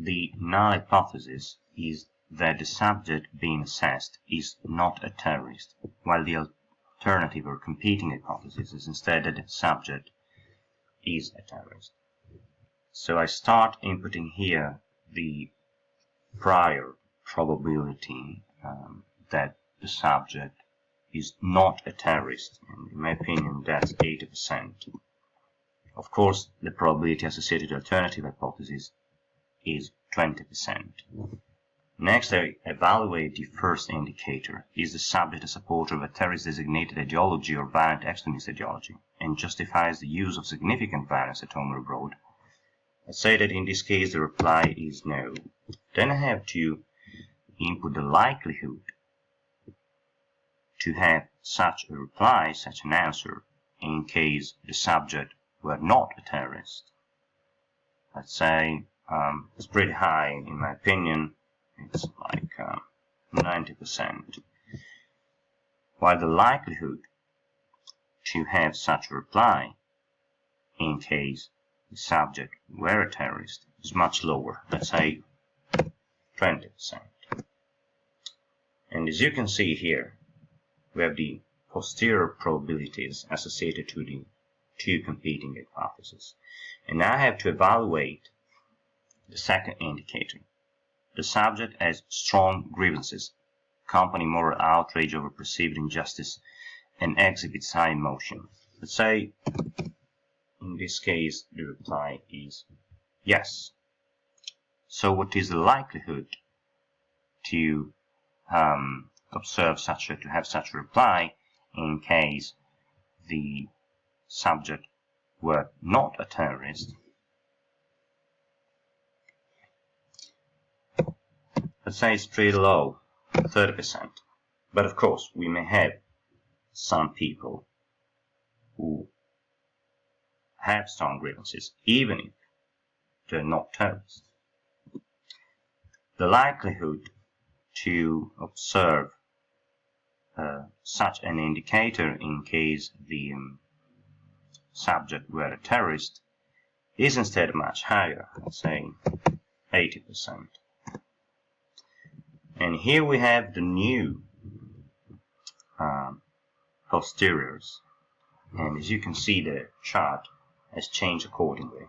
the null hypothesis is that the subject being assessed is not a terrorist, while the alternative or competing hypothesis is instead that the subject is a terrorist. So I start inputting here the prior probability that the subject is not a terrorist, and in my opinion that's 80%. Of course, the probability associated with the alternative hypothesis is 20%. Next, I evaluate the first indicator. Is the subject a supporter of a terrorist-designated ideology or violent extremist ideology, and justifies the use of significant violence at home or abroad? I say that in this case the reply is no. Then I have to input the likelihood to have such a reply, such an answer, in case the subject were not a terrorist. Let's say it's pretty high in my opinion. It's like 90%. While the likelihood to have such a reply in case the subject were a terrorist is much lower, let's say 20%. And as you can see here, we have the posterior probabilities associated to the two competing hypotheses. And now I have to evaluate the second indicator. The subject has strong grievances, accompanying moral outrage over perceived injustice, and exhibits high emotion. Let's say, in this case, the reply is yes. So what is the likelihood to to have such a reply in case the subject were not a terrorist? Let's say it's pretty low, 30%. But of course, we may have some people who have strong grievances, even if they're not terrorists. The likelihood to observe such an indicator in case the subject were a terrorist is instead much higher, let's say 80%. And here we have the new posteriors, and as you can see the chart has changed accordingly.